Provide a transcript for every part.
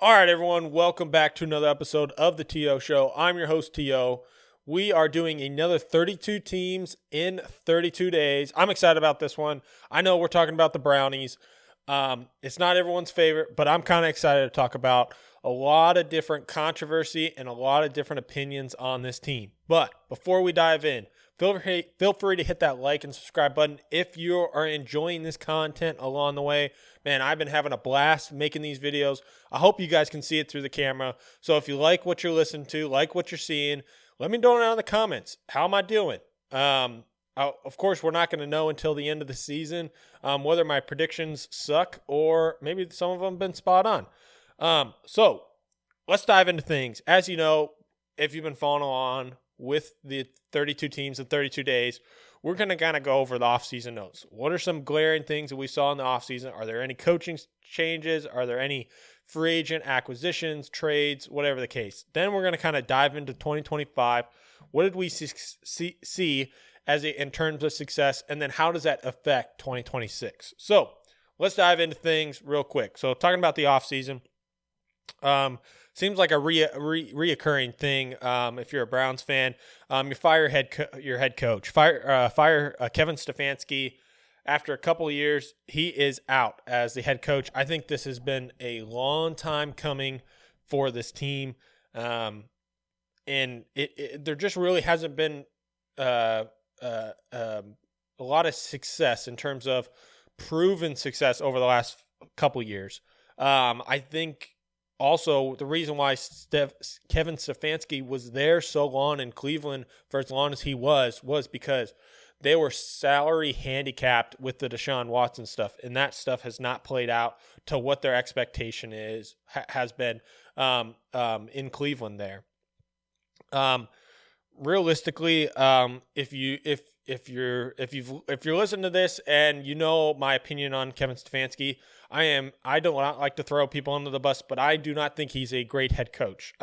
All right, everyone, welcome back to another episode of the TO Show. I'm your host, TO. We are doing another 32 teams in 32 days. I'm excited about this one. I know we're talking about the Brownies. It's not everyone's favorite, but I'm kind of excited to talk about a lot of different controversy and a lot of different opinions on this team. But before we dive in, feel free to hit that like and subscribe button if you are enjoying this content along the way. Man, I've been having a blast making these videos. I hope you guys can see it through the camera. So if you like what you're listening to, like what you're seeing, let me know down in the comments. How am I doing? Of course, we're not going to know until the end of the season whether my predictions suck or maybe some of them have been spot on. So let's dive into things. As you know, if you've been following along with the 32 teams in 32 days, we're going to kind of go over the offseason notes. What are some glaring things that we saw in the offseason? Are there any coaching changes? Are there any free agent acquisitions, trades, whatever the case? Then we're going to kind of dive into 2025. What did we see in terms of success? And then how does that affect 2026? So let's dive into things real quick. So talking about the offseason, seems like a reoccurring thing. If you're a Browns fan, you fire your head coach. Fire Kevin Stefanski. After a couple of years, he is out as the head coach. I think this has been a long time coming for this team, and there just really hasn't been a lot of success in terms of proven success over the last couple of years. I think. Also, the reason why Kevin Stefanski was there so long in Cleveland for as long as he was because they were salary handicapped with the Deshaun Watson stuff, and that stuff has not played out to what their expectation has been in Cleveland there. Realistically, if you're listening to this and you know my opinion on Kevin Stefanski, I do not like to throw people under the bus, but I do not think he's a great head coach.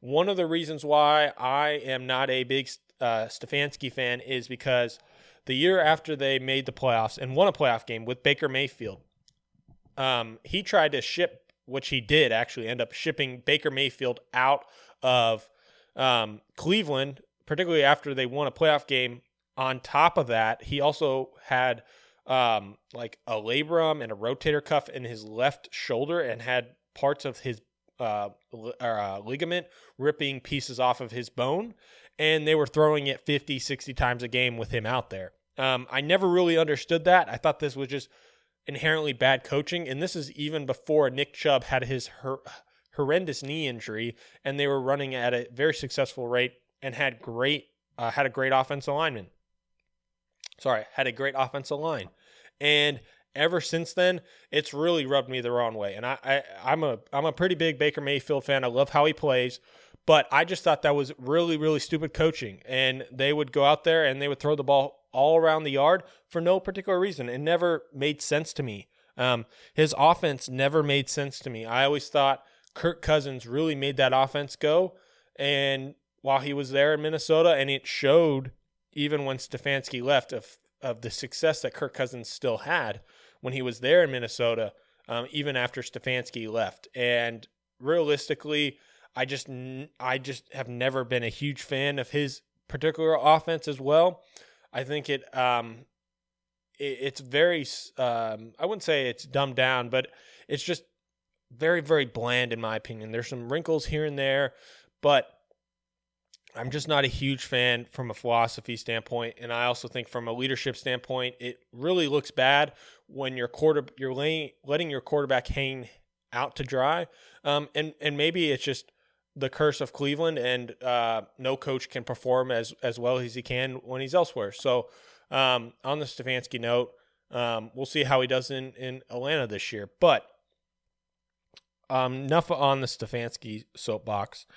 One of the reasons why I am not a big Stefanski fan is because the year after they made the playoffs and won a playoff game with Baker Mayfield, he tried to ship, which he did actually end up shipping Baker Mayfield out of Cleveland, particularly after they won a playoff game. On top of that, he also had like a labrum and a rotator cuff in his left shoulder and had parts of his ligament ripping pieces off of his bone, and they were throwing it 50, 60 times a game with him out there. I never really understood that. I thought this was just inherently bad coaching, and this is even before Nick Chubb had his horrendous knee injury, and they were running at a very successful rate and had a great offensive lineman. Had a great offensive line. And ever since then, it's really rubbed me the wrong way. And I'm a pretty big Baker Mayfield fan. I love how he plays, but I just thought that was really, really stupid coaching. And they would go out there and they would throw the ball all around the yard for no particular reason. It never made sense to me. His offense never made sense to me. I always thought Kirk Cousins really made that offense go. And while he was there in Minnesota, and it showed even when Stefanski left of the success that Kirk Cousins still had when he was there in Minnesota, even after Stefanski left. And realistically, I just have never been a huge fan of his particular offense as well. I think it's very, I wouldn't say it's dumbed down, but it's just very, very bland in my opinion. There's some wrinkles here and there, but I'm just not a huge fan from a philosophy standpoint, and I also think from a leadership standpoint, it really looks bad when you're letting your quarterback hang out to dry. And maybe it's just the curse of Cleveland, and no coach can perform as well as he can when he's elsewhere. So on the Stefanski note, we'll see how he does in Atlanta this year. But enough on the Stefanski soapbox.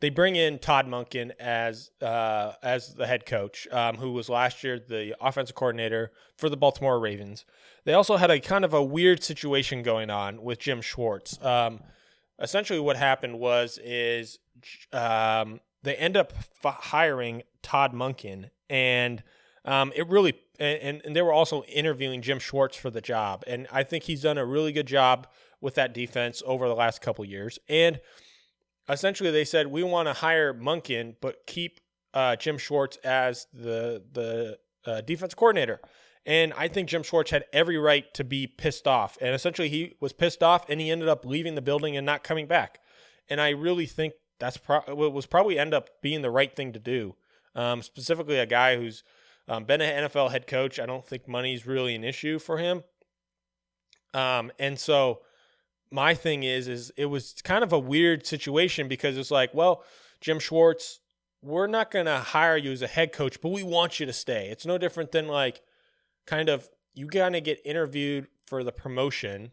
They bring in Todd Monken as the head coach, who was last year the offensive coordinator for the Baltimore Ravens. They also had a kind of a weird situation going on with Jim Schwartz. Essentially, what happened is they end up hiring Todd Monken, and it really and they were also interviewing Jim Schwartz for the job, and I think he's done a really good job with that defense over the last couple years. And essentially they said, we want to hire Monken, but keep Jim Schwartz as the defense coordinator. And I think Jim Schwartz had every right to be pissed off. And essentially he was pissed off and he ended up leaving the building and not coming back. And I really think that's was probably end up being the right thing to do. Specifically a guy who's been an NFL head coach. I don't think money's really an issue for him. And so my thing is it was kind of a weird situation because it's like, well, Jim Schwartz, we're not going to hire you as a head coach, but we want you to stay. It's no different than like kind of you got to get interviewed for the promotion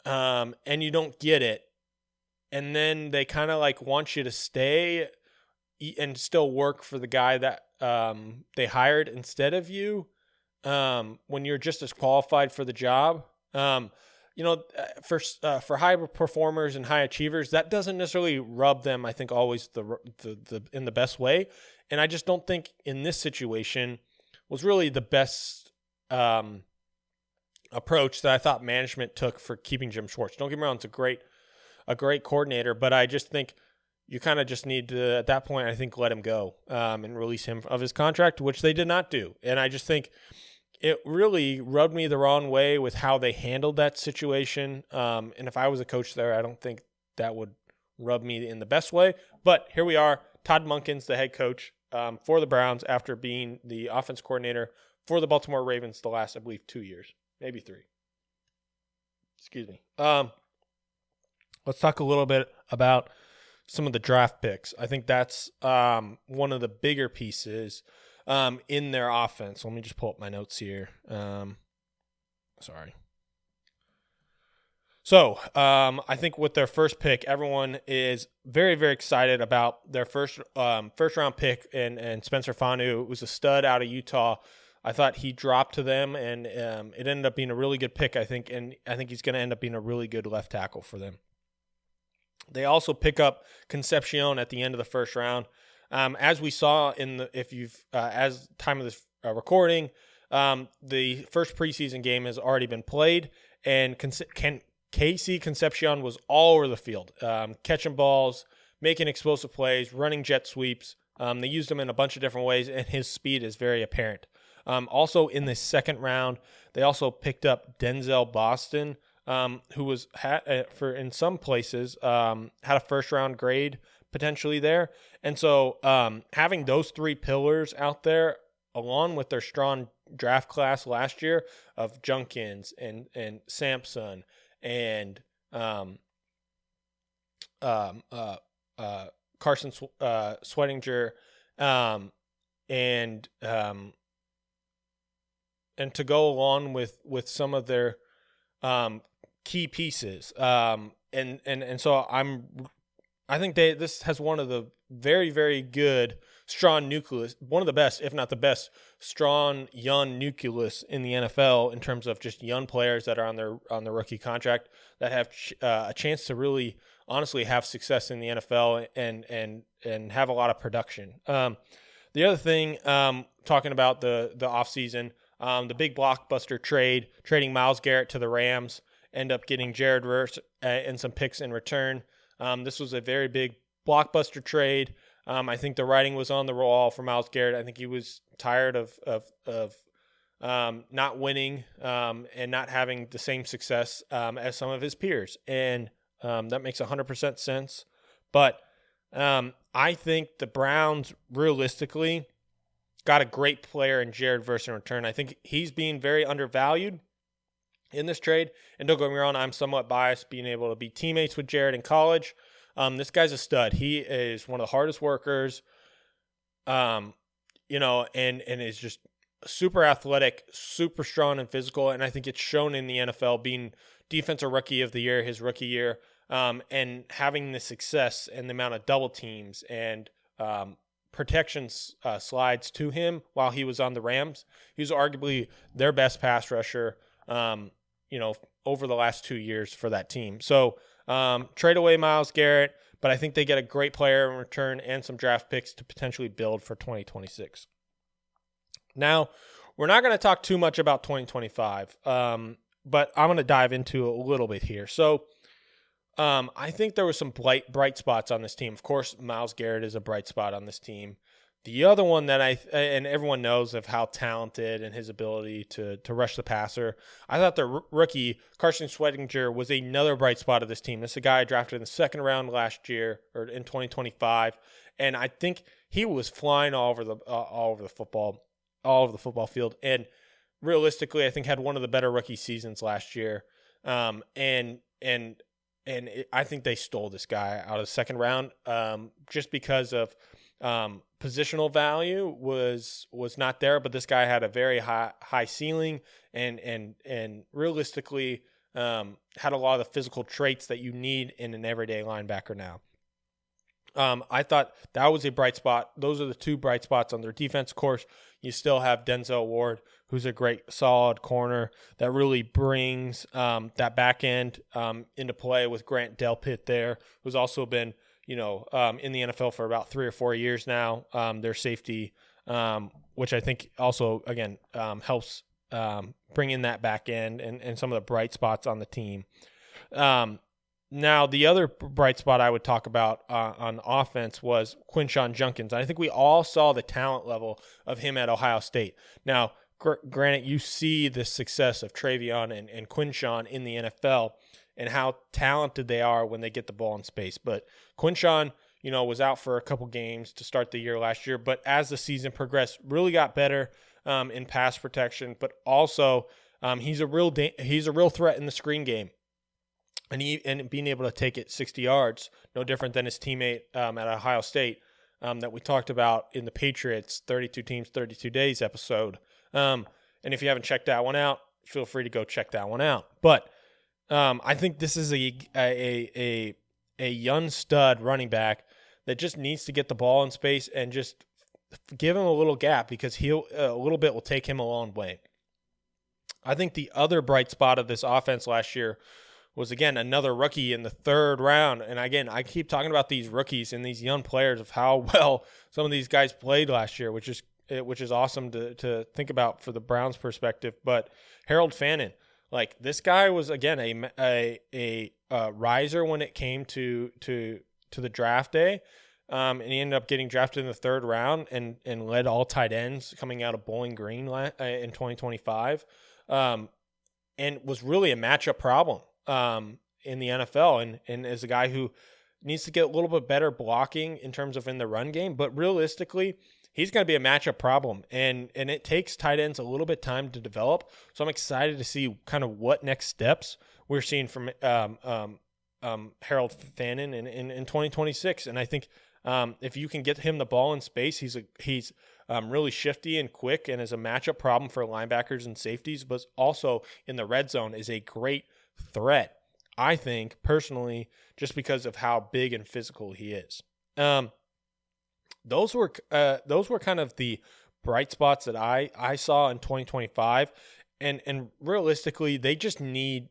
and you don't get it. And then they kind of like want you to stay and still work for the guy that they hired instead of you when you're just as qualified for the job. For high performers and high achievers, that doesn't necessarily rub them, I think, always the in the best way. And I just don't think in this situation was really the best approach that I thought management took for keeping Jim Schwartz. Don't get me wrong, it's a great coordinator, but I just think you kind of just need to, at that point, I think, let him go and release him of his contract, which they did not do. And I just think it really rubbed me the wrong way with how they handled that situation. And if I was a coach there, I don't think that would rub me in the best way. But here we are. Todd Monken's the head coach for the Browns after being the offense coordinator for the Baltimore Ravens the last, I believe, 2 years, maybe 3. Excuse me. Let's talk a little bit about some of the draft picks. I think that's one of the bigger pieces in their offense. Let me just pull up my notes here. Sorry. So I think with their first pick, everyone is very, very excited about their first round pick and Spencer Fanu was a stud out of Utah. I thought he dropped to them, and it ended up being a really good pick, I think, and I think he's going to end up being a really good left tackle for them. They also pick up Concepcion at the end of the first round. As we saw as time of this recording, the first preseason game has already been played, and Casey Concepcion was all over the field, catching balls, making explosive plays, running jet sweeps. They used him in a bunch of different ways, and his speed is very apparent. Also in the second round, they also picked up Denzel Boston, who was in some places had a first round grade potentially there. And so having those three pillars out there, along with their strong draft class last year of Junkins and Sampson and Carson Swettinger and to go along with some of their key pieces. And so I think this has one of the very, very good, strong nucleus, one of the best, if not the best, strong young nucleus in the NFL in terms of just young players that are on their rookie contract that have a chance to really honestly have success in the NFL and have a lot of production. The other thing, talking about the offseason, the big blockbuster trading Myles Garrett to the Rams, end up getting Jared Verse and some picks in return. This was a very big blockbuster trade. I think the writing was on the wall for Myles Garrett. I think he was tired of not winning and not having the same success as some of his peers. And that makes 100% sense. But I think the Browns realistically got a great player in Jared Verse in return. I think he's being very undervalued in this trade. And don't get me wrong, I'm somewhat biased being able to be teammates with Jared in college. This guy's a stud. He is one of the hardest workers, and is just super athletic, super strong and physical. And I think it's shown in the NFL being defensive rookie of the year, his rookie year, and having the success and the amount of double teams and protections slides to him while he was on the Rams. He was arguably their best pass rusher, over the last 2 years for that team. So trade away Myles Garrett, but I think they get a great player in return and some draft picks to potentially build for 2026. Now, we're not going to talk too much about 2025. but I'm going to dive into a little bit here. So I think there were some bright spots on this team. Of course, Myles Garrett is a bright spot on this team. The other one that and everyone knows of how talented and his ability to rush the passer. I thought the rookie, Carson Schwedinger, was another bright spot of this team. This is a guy I drafted in the second round last year, or in 2025. And I think he was flying all over the football field. And realistically, I think had one of the better rookie seasons last year. I think they stole this guy out of the second round just because of positional value was not there, but this guy had a very high ceiling and realistically had a lot of the physical traits that you need in an everyday linebacker now. I thought that was a bright spot. Those are the two bright spots on their defense. Of course, you still have Denzel Ward, who's a great, solid corner that really brings that back end into play with Grant Delpit there, who's also been, in the NFL for about 3 or 4 years now. Their safety, which I think also, again, helps bring in that back end and some of the bright spots on the team. Now, the other bright spot I would talk about on offense was Quinshon Judkins. I think we all saw the talent level of him at Ohio State. Now, granted, you see the success of Travion and Quinshon in the NFL and how talented they are when they get the ball in space. But Quinshon, was out for a couple games to start the year last year. But as the season progressed, really got better in pass protection. But also, he's a real threat in the screen game. And being able to take it 60 yards, no different than his teammate at Ohio State that we talked about in the Patriots 32 Teams, 32 Days episode. And if you haven't checked that one out, feel free to go check that one out. But I think this is a young stud running back that just needs to get the ball in space and just give him a little gap because a little bit will take him a long way. I think the other bright spot of this offense last year was, again, another rookie in the third round. And, again, I keep talking about these rookies and these young players of how well some of these guys played last year, which is awesome to think about for the Browns' perspective. But Harold Fannin, this guy was, again, a riser when it came to the draft day. And he ended up getting drafted in the third round and led all tight ends coming out of Bowling Green in 2025 and was really a matchup problem in the NFL and is a guy who needs to get a little bit better blocking in terms of in the run game, but realistically, he's going to be a matchup problem, and it takes tight ends a little bit time to develop. So I'm excited to see kind of what next steps we're seeing from Harold Fannin in 2026. And I think if you can get him the ball in space, he's really shifty and quick and is a matchup problem for linebackers and safeties, but also in the red zone is a great threat, I think, personally, just because of how big and physical he is. Those were kind of the bright spots that I saw in 2025, and realistically, they just need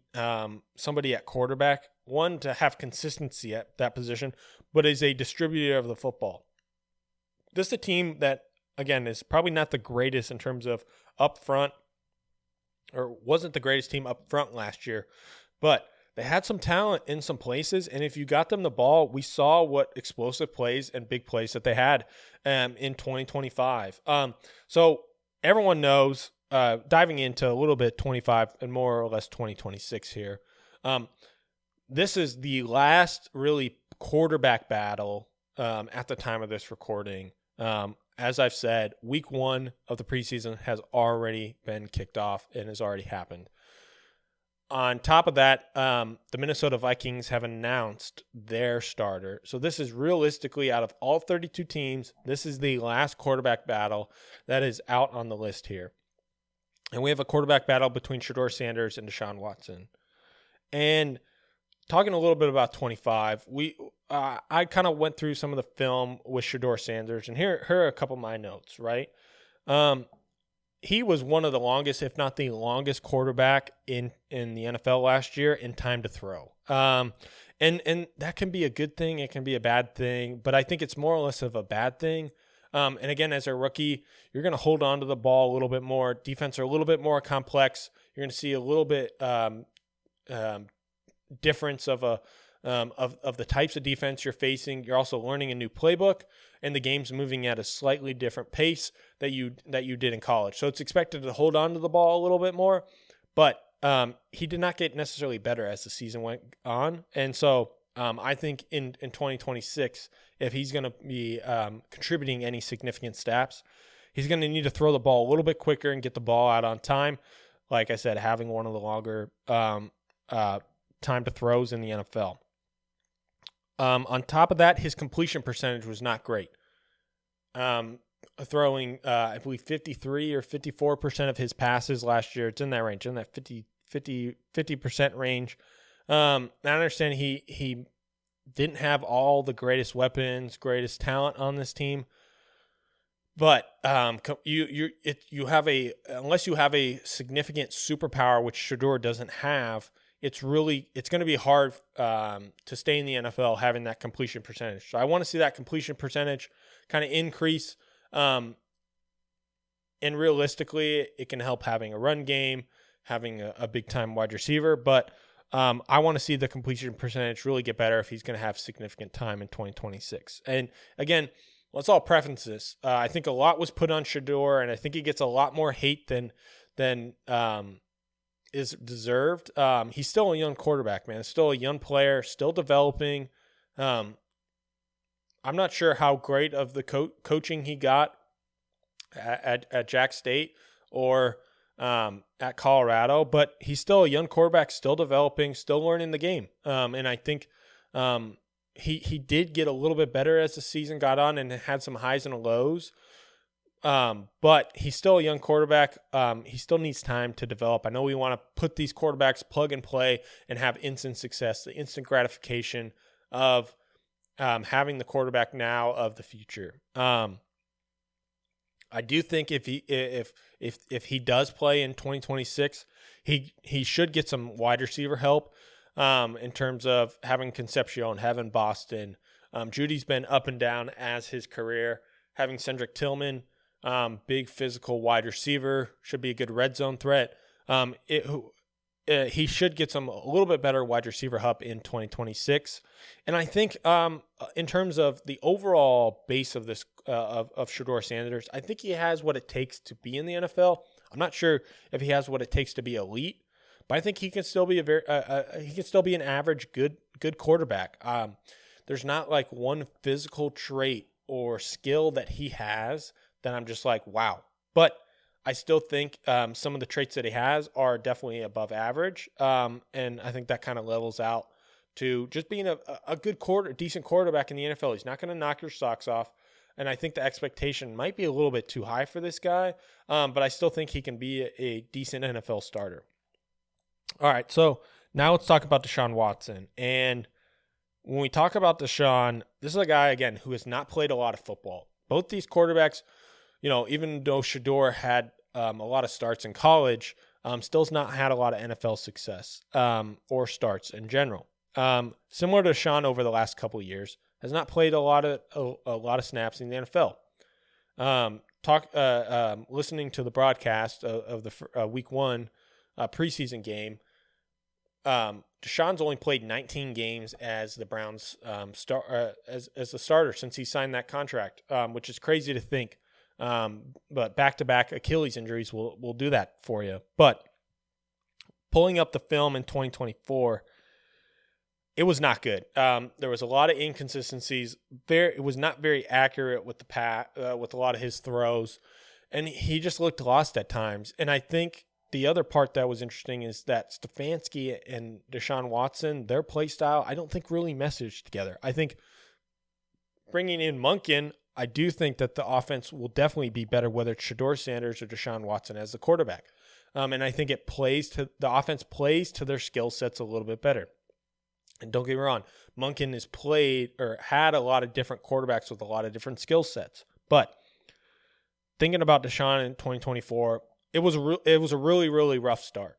somebody at quarterback, one, to have consistency at that position, but is a distributor of the football. This is a team that, again, is probably not the greatest in terms of up front, or wasn't the greatest team up front last year, but they had some talent in some places, and if you got them the ball, we saw what explosive plays and big plays that they had in 2025. So everyone knows, diving into a little bit 25 and more or less 2026 here, this is the last really quarterback battle at the time of this recording. As I've said, week 1 of the preseason has already been kicked off and has already happened. On top of that, the Minnesota Vikings have announced their starter. So this is realistically, out of all 32 teams, this is the last quarterback battle that is out on the list here. And we have a quarterback battle between Shedeur Sanders and Deshaun Watson. And talking a little bit about 25, I kind of went through some of the film with Shedeur Sanders, and here are a couple of my notes, right? He was one of the longest, if not the longest, quarterback in the NFL last year in time to throw. And that can be a good thing. It can be a bad thing, but I think it's more or less of a bad thing. And again, as a rookie, you're going to hold on to the ball a little bit more. Defense are a little bit more complex. You're going to see a little bit difference of the types of defense you're facing. You're also learning a new playbook, and the game's moving at a slightly different pace that you did in college. So it's expected to hold on to the ball a little bit more, but he did not get necessarily better as the season went on. And so I think in 2026, if he's going to be contributing any significant stats, he's going to need to throw the ball a little bit quicker and get the ball out on time. Like I said, having one of the longer time to throws in the NFL. On top of that, his completion percentage was not great. Throwing, I believe, 53 or 54% of his passes last year. It's in that range, in that 50% range. I understand he didn't have all the greatest weapons, greatest talent on this team, but you have unless you have a significant superpower, which Shedeur doesn't have, it's going to be hard to stay in the NFL having that completion percentage. So I want to see that completion percentage kind of increase. And realistically, it can help having a run game, having a big-time wide receiver. But I want to see the completion percentage really get better if he's going to have significant time in 2026. And again, let's all preface this. I think a lot was put on Shedeur, and I think he gets a lot more hate than is deserved. He's still a young quarterback, man. Still a young player, still developing. I'm not sure how great of the coaching he got at Jack State or at Colorado, but he's still a young quarterback, still developing, still learning the game. And I think he did get a little bit better as the season got on and had some highs and lows. But he's still a young quarterback. He still needs time to develop. I know we want to put these quarterbacks plug and play and have instant success, the instant gratification of having the quarterback now of the future. I do think if he does play in 2026, he should get some wide receiver help in terms of having Concepcion, having Boston. Judy's been up and down as his career. Having Cedric Tillman, big physical wide receiver, should be a good red zone threat. He should get a little bit better wide receiver help in 2026. And I think in terms of the overall base of this of Shedeur Sanders, I think he has what it takes to be in the NFL. I'm not sure if he has what it takes to be elite, but I think he can still be an average good quarterback. There's not like one physical trait or skill that he has that I'm just like, wow. But I still think some of the traits that he has are definitely above average. And I think that kind of levels out to just being a good decent quarterback in the NFL. He's not going to knock your socks off. And I think the expectation might be a little bit too high for this guy. But I still think he can be a decent NFL starter. All right, so now let's talk about Deshaun Watson. And when we talk about Deshaun, this is a guy, again, who has not played a lot of football. Both these quarterbacks, even though Shedeur had a lot of starts in college, still's not had a lot of NFL success or starts in general. Similar to Deshaun over the last couple of years, has not played a lot of snaps in the NFL. Listening to the broadcast of the Week 1 preseason game, Deshaun's only played 19 games as the Browns as the starter since he signed that contract, which is crazy to think. But back-to-back Achilles injuries will do that for you. But pulling up the film in 2024, it was not good. There was a lot of inconsistencies. It was not very accurate with with a lot of his throws, and he just looked lost at times. And I think the other part that was interesting is that Stefanski and Deshaun Watson, their play style, I don't think really messaged together. I think bringing in Monken, I do think that the offense will definitely be better, whether it's Shedeur Sanders or Deshaun Watson as the quarterback. And I think the offense plays to their skill sets a little bit better. And don't get me wrong, Monken has had a lot of different quarterbacks with a lot of different skill sets. But thinking about Deshaun in 2024, it was a really, really rough start.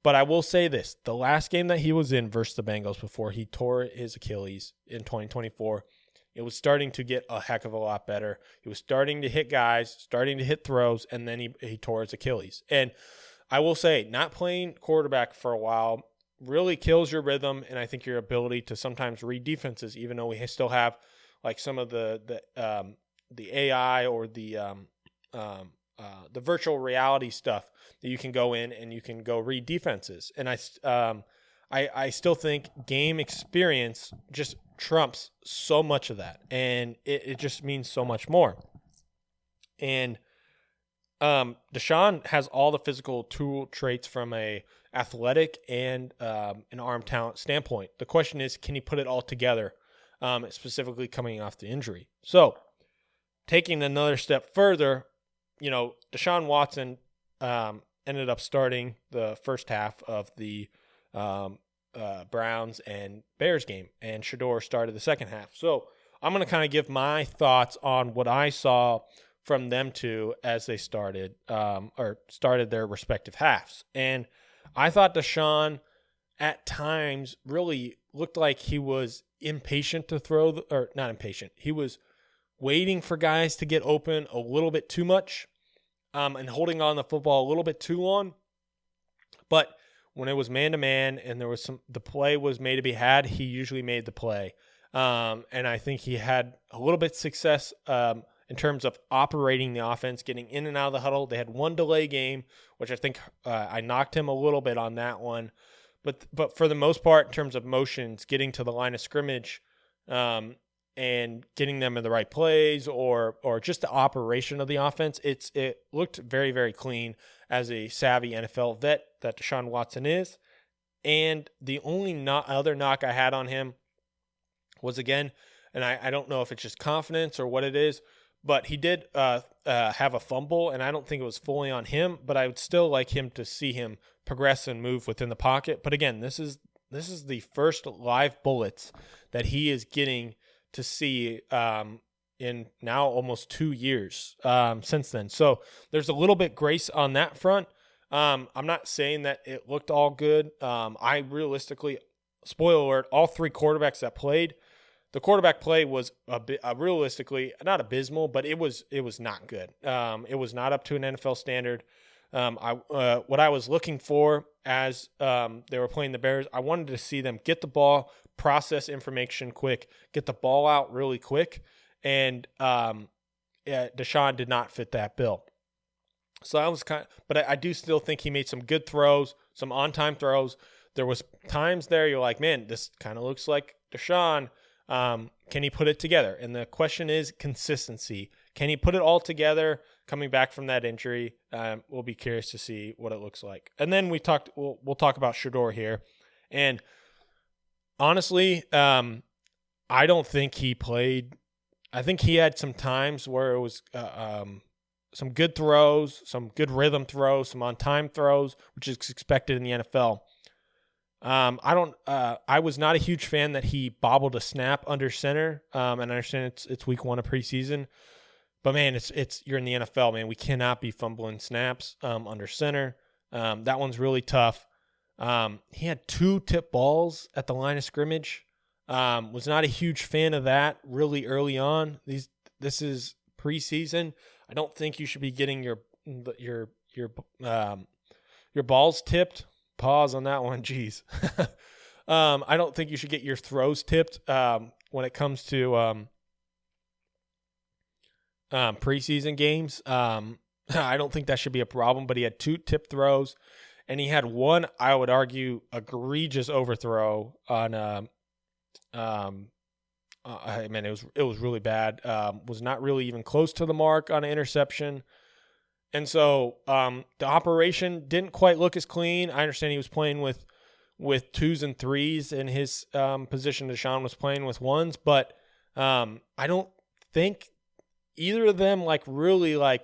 But I will say this, the last game that he was in versus the Bengals before he tore his Achilles in 2024, it was starting to get a heck of a lot better. He was starting to hit guys, starting to hit throws, and then he tore his Achilles. And I will say, not playing quarterback for a while really kills your rhythm, and I think your ability to sometimes read defenses, even though we still have like some of the AI or the virtual reality stuff that you can go in and you can go read defenses. And I still think game experience just trumps so much of that, and it just means so much more. And Deshaun has all the physical tool traits from a athletic and an arm talent standpoint. The question is, can he put it all together, specifically coming off the injury? So taking another step further, Deshaun Watson ended up starting the first half of the Browns and Bears game, and Shedeur started the second half. So I'm going to kind of give my thoughts on what I saw from them two as they started their respective halves. And I thought Deshaun at times really looked like he was impatient to throw, or not impatient. He was waiting for guys to get open a little bit too much, and holding on the football a little bit too long. But when it was man-to-man and the play was made to be had, he usually made the play. And I think he had a little bit of success in terms of operating the offense, getting in and out of the huddle. They had one delay game, which I think I knocked him a little bit on that one. But for the most part, in terms of motions, getting to the line of scrimmage, and getting them in the right plays, or just the operation of the offense, it looked very, very clean as a savvy NFL vet that Deshaun Watson is. And the only other knock I had on him was, again, and I don't know if it's just confidence or what it is, but he did have a fumble, and I don't think it was fully on him, but I would still like him to see him progress and move within the pocket. But again, this is the first live bullets that he is getting to see in now almost 2 years since then. So there's a little bit grace on that front. I'm not saying that it looked all good. I realistically, spoiler alert, all three quarterbacks that played, the quarterback play was realistically not abysmal, but it was not good. It was not up to an NFL standard. What I was looking for as they were playing the Bears, I wanted to see them get the ball, process information quick, get the ball out really quick, and Deshaun did not fit that bill. So I was but I do still think he made some good throws, some on-time throws. There was times there you're like, man, this kind of looks like Deshaun. Can he put it together? And the question is consistency. Can he put it all together coming back from that injury? We'll be curious to see what it looks like. And then we'll talk about Shedeur here. And honestly, I don't think he played. I think he had some times where it was some good throws, some good rhythm throws, some on-time throws, which is expected in the NFL. I was not a huge fan that he bobbled a snap under center. And I understand it's week 1 of preseason, but man, you're in the NFL, man. We cannot be fumbling snaps, under center. That one's really tough. He had 2 tip balls at the line of scrimmage. Was not a huge fan of that really early on. This is preseason. I don't think you should be getting your balls tipped. Pause on that one. Jeez. I don't think you should get your throws tipped when it comes to preseason games. I don't think that should be a problem, but he had 2 tip throws, and he had one, I would argue, egregious overthrow on it was really bad. Was not really even close to the mark on an interception. And so the operation didn't quite look as clean. I understand he was playing with 2s and 3s in his position. Deshaun was playing with 1s, but I don't think either of them really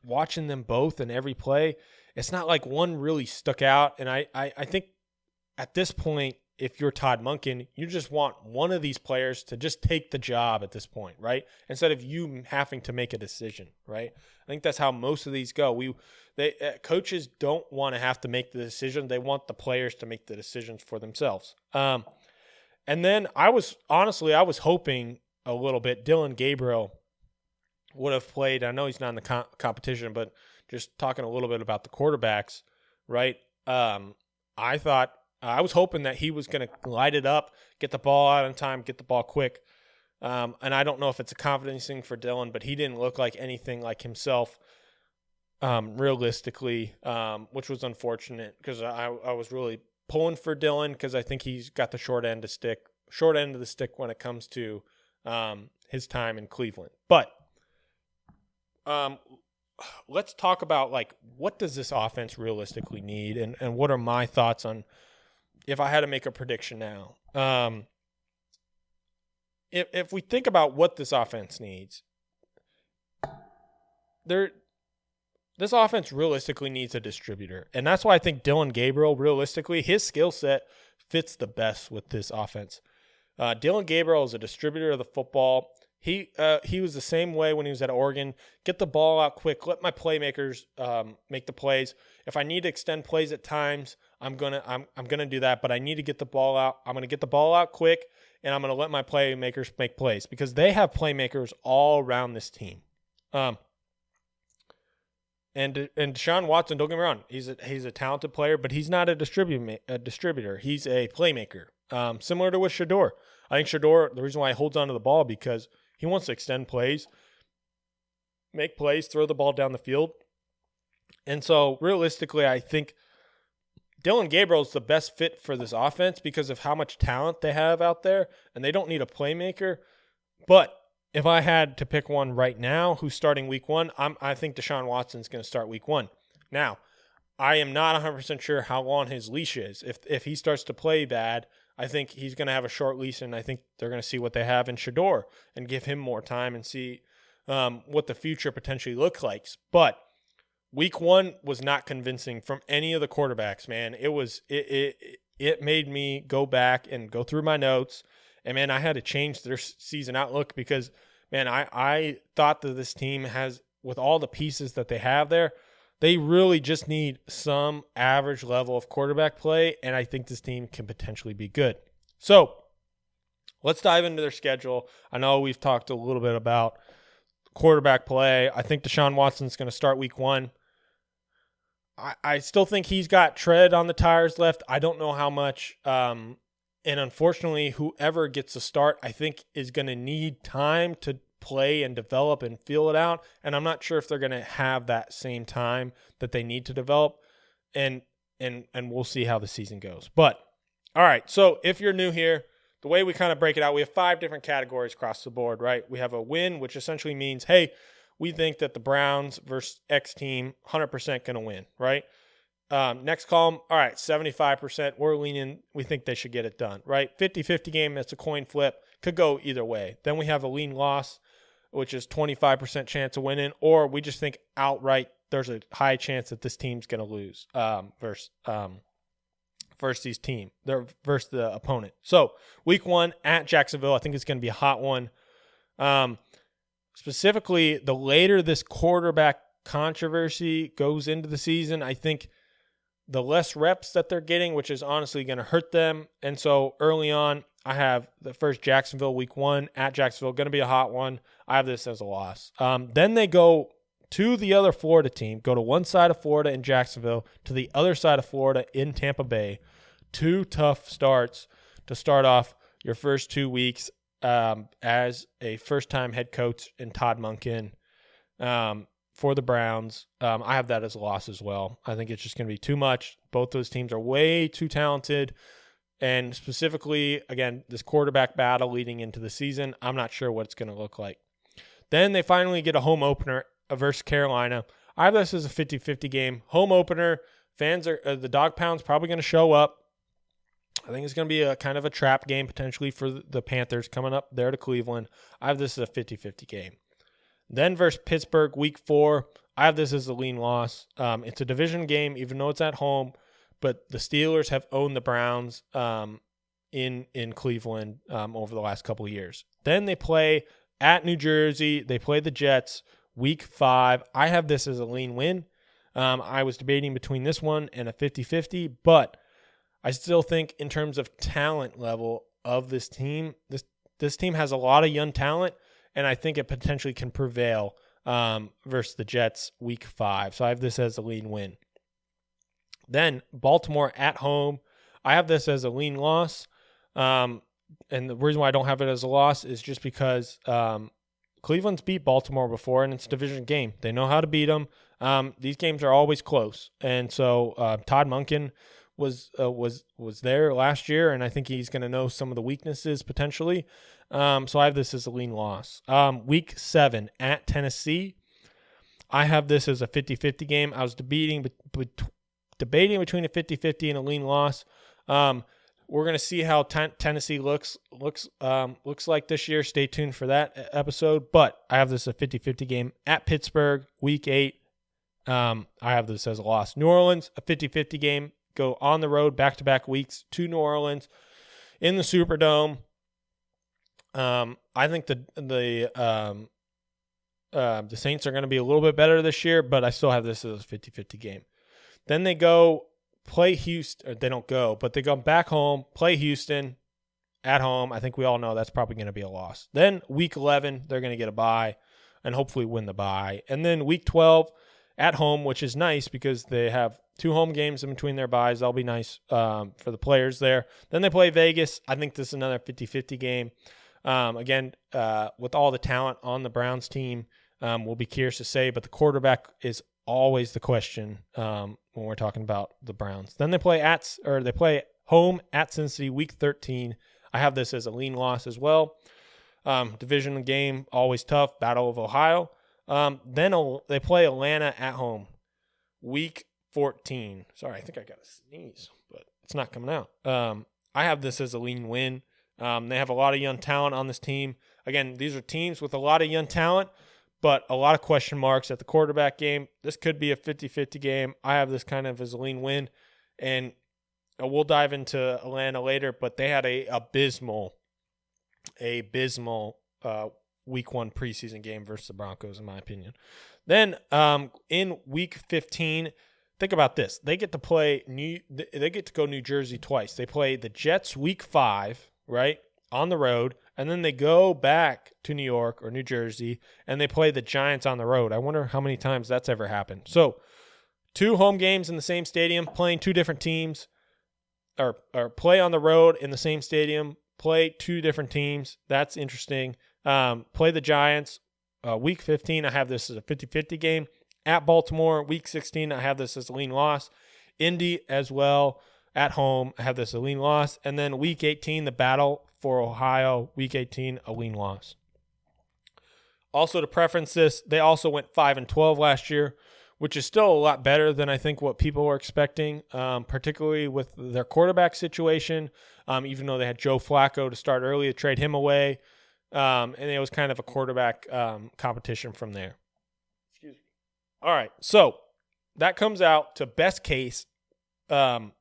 watching them both in every play. It's not like one really stuck out. And I think at this point, if you're Todd Monken, you just want one of these players to just take the job at this point, right? Instead of you having to make a decision, right? I think that's how most of these go. Coaches don't want to have to make the decision. They want the players to make the decisions for themselves. And then I was hoping a little bit Dillon Gabriel would have played. I know he's not in the competition, but just talking a little bit about the quarterbacks, right? I thought I was hoping that he was going to light it up, get the ball out on time, get the ball quick. And I don't know if it's a confidence thing for Dillon, but he didn't look like anything like himself realistically, which was unfortunate because I was really pulling for Dillon because I think he's got the short end of the stick when it comes to his time in Cleveland. But let's talk about, like, what does this offense realistically need, and what are my thoughts on if I had to make a prediction now. If we think about what this offense needs, this offense realistically needs a distributor. And that's why I think Dillon Gabriel, realistically, his skill set fits the best with this offense. Dillon Gabriel is a distributor of the football. He was the same way when he was at Oregon. Get the ball out quick. Let my playmakers make the plays. If I need to extend plays at times, I'm gonna do that. But I need to get the ball out. I'm gonna get the ball out quick, and I'm gonna let my playmakers make plays because they have playmakers all around this team. And Deshaun Watson, don't get me wrong, he's a talented player, but he's not a distributor. He's a playmaker. Similar to with Shedeur. I think Shedeur, the reason why he holds onto the ball because he wants to extend plays, make plays, throw the ball down the field. And so realistically, I think Dillon Gabriel is the best fit for this offense because of how much talent they have out there, and they don't need a playmaker. But if I had to pick one right now who's starting week one, I think Deshaun Watson's going to start week one. Now, I am not 100% sure how long his leash is. If he starts to play bad, I think he's going to have a short leash, and I think they're going to see what they have in Shedeur and give him more time and see what the future potentially looks like. But week one was not convincing from any of the quarterbacks, man. It made me go back and go through my notes, and, man, I had to change their season outlook because, man, I thought that this team has, with all the pieces that they have there, they really just need some average level of quarterback play, and I think this team can potentially be good. So let's dive into their schedule. I know we've talked a little bit about quarterback play. I think Deshaun Watson's going to start week one. I still think he's got tread on the tires left. I don't know how much. And unfortunately, whoever gets a start, I think, is going to need time to play and develop and feel it out. And I'm not sure if they're going to have that same time that they need to develop. And we'll see how the season goes. But, all right, so if you're new here, the way we kind of break it out, we have 5 different categories across the board, right? We have a win, which essentially means, hey, we think that the Browns versus X team 100% going to win, right? Next column, all right, 75%. We're leaning, we think they should get it done, right? 50-50 game, that's a coin flip. Could go either way. Then we have a lean loss, which is 25% chance of winning, or we just think outright there's a high chance that this team's going to lose versus these team, versus the opponent. So week one at Jacksonville, I think it's going to be a hot one. Specifically, the later this quarterback controversy goes into the season, I think the less reps that they're getting, which is honestly going to hurt them. And so early on, I have the first Jacksonville week one at Jacksonville, going to be a hot one. I have this as a loss. Then they go to the other Florida team, go to one side of Florida in Jacksonville, to the other side of Florida in Tampa Bay. 2 tough starts to start off your first 2 weeks as a first-time head coach in Todd Monken. For the Browns, I have that as a loss as well. I think it's just going to be too much. Both those teams are way too talented. And specifically, again, this quarterback battle leading into the season, I'm not sure what it's going to look like. Then they finally get a home opener versus Carolina. I have this as a 50-50 game. Home opener, fans are the Dog Pound's probably going to show up. I think it's going to be a kind of a trap game potentially for the Panthers coming up there to Cleveland. I have this as a 50-50 game. Then versus Pittsburgh, week 4, I have this as a lean loss. It's a division game, even though it's at home, but the Steelers have owned the Browns in Cleveland over the last couple of years. Then they play at New Jersey. They play the Jets, week 5. I have this as a lean win. I was debating between this one and a 50-50, but I still think in terms of talent level of this team, this team has a lot of young talent, and I think it potentially can prevail versus the Jets week 5. So I have this as a lean win. Then Baltimore at home. I have this as a lean loss. And the reason why I don't have it as a loss is just because Cleveland's beat Baltimore before, and it's a division game. They know how to beat them. These games are always close. And so Todd Monken was there last year, and I think he's going to know some of the weaknesses potentially. So I have this as a lean loss. Week 7 at Tennessee. I have this as a 50-50 game. I was debating between a 50-50 and a lean loss. We're going to see how Tennessee looks like this year. Stay tuned for that episode. But I have this a 50-50 game at Pittsburgh, Week 8. I have this as a loss. New Orleans, a 50-50 game. Go on the road back-to-back weeks to New Orleans in the Superdome. I think the Saints are going to be a little bit better this year, but I still have this as a 50-50 game. Then they go play Houston. Or they don't go, but they go back home, play Houston at home. I think we all know that's probably going to be a loss. Then Week 11, they're going to get a bye and hopefully win the bye. And then Week 12 at home, which is nice because they have 2 home games in between their byes. That'll be nice for the players there. Then they play Vegas. I think this is another 50-50 game. Again, with all the talent on the Browns team, we'll be curious to say, but the quarterback is always the question when we're talking about the Browns. Then they play home at Cincinnati Week 13. I have this as a lean loss as well. Division game, always tough. Battle of Ohio. Then they play Atlanta at home Week 14. Sorry, I think I got to sneeze, but it's not coming out. I have this as a lean win. They have a lot of young talent on this team. Again, these are teams with a lot of young talent, but a lot of question marks at the quarterback game. This could be a 50-50 game. I have this kind of as a lean win, and we'll dive into Atlanta later, but they had a abysmal Week 1 preseason game versus the Broncos, in my opinion. Then in Week 15, think about this. They get to go New Jersey twice. They play the Jets Week 5, right, on the road, and then they go back to New York or New Jersey, and they play the Giants on the road. I wonder how many times that's ever happened. So 2 home games in the same stadium, playing 2 different teams, or play on the road in the same stadium, play 2 different teams. That's interesting. Play the Giants. Week 15, I have this as a 50-50 game. At Baltimore, Week 16, I have this as a lean loss. Indy as well. At home, I have this a lean loss. And then Week 18, the battle for Ohio, Week 18, a lean loss. Also, to preference this, they also went 5-12 last year, which is still a lot better than I think what people were expecting, particularly with their quarterback situation. Even though they had Joe Flacco to start early to trade him away. And it was kind of a quarterback competition from there. Excuse me. All right, so that comes out to best case 7-10,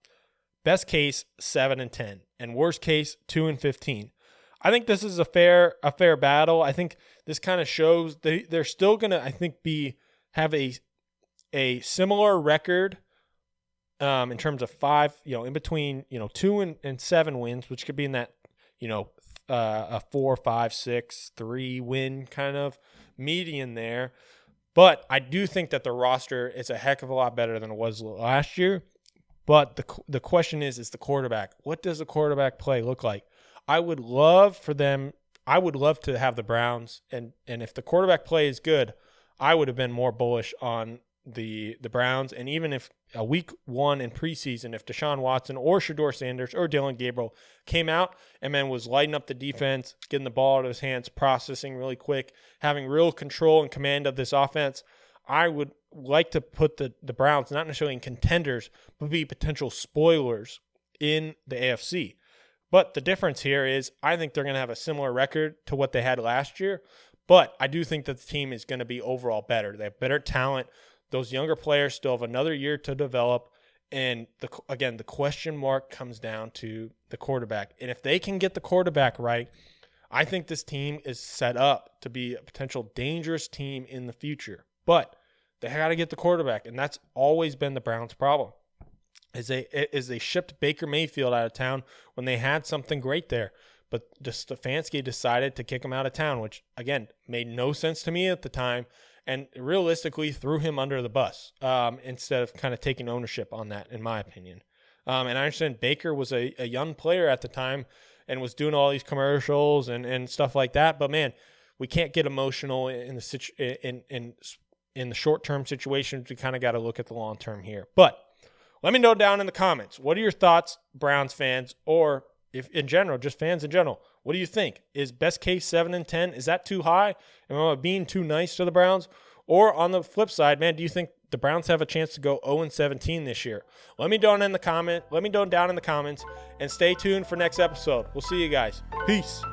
and worst case 2-15. I think this is a fair battle. I think this kind of shows they're still gonna, I think, have a similar record in terms of 5, in between 2 and 7 wins, which could be in that a 4, 5, 6, 3 win kind of median there. But I do think that the roster is a heck of a lot better than it was last year. But the question is the quarterback. What does the quarterback play look like? I would love to have the Browns, and if the quarterback play is good, I would have been more bullish on the Browns. And even if a Week 1 in preseason, if Deshaun Watson or Shedeur Sanders or Dylan Gabriel came out and was lighting up the defense, getting the ball out of his hands, processing really quick, having real control and command of this offense, I would like to put the Browns not necessarily in contenders, but be potential spoilers in the AFC. But the difference here is I think they're going to have a similar record to what they had last year, but I do think that the team is going to be overall better. They have better talent. Those younger players still have another year to develop. And the question mark comes down to the quarterback. And if they can get the quarterback right, I think this team is set up to be a potential dangerous team in the future. But they got to get the quarterback, and that's always been the Browns' problem. They shipped Baker Mayfield out of town when they had something great there. But Stefanski decided to kick him out of town, which, again, made no sense to me at the time. and realistically threw him under the bus instead of kind of taking ownership on that, in my opinion. And I understand Baker was a young player at the time and was doing all these commercials and stuff like that. But, man, we can't get emotional in the short-term situations. We kind of got to look at the long-term here. But let me know down in the comments, what are your thoughts, Browns fans, or if in general, just fans in general, what do you think? Is best case 7-10? Is that too high? Am I being too nice to the Browns? Or on the flip side, man, do you think the Browns have a chance to go 0-17 this year? Let me know down in the comments, and stay tuned for next episode. We'll see you guys. Peace.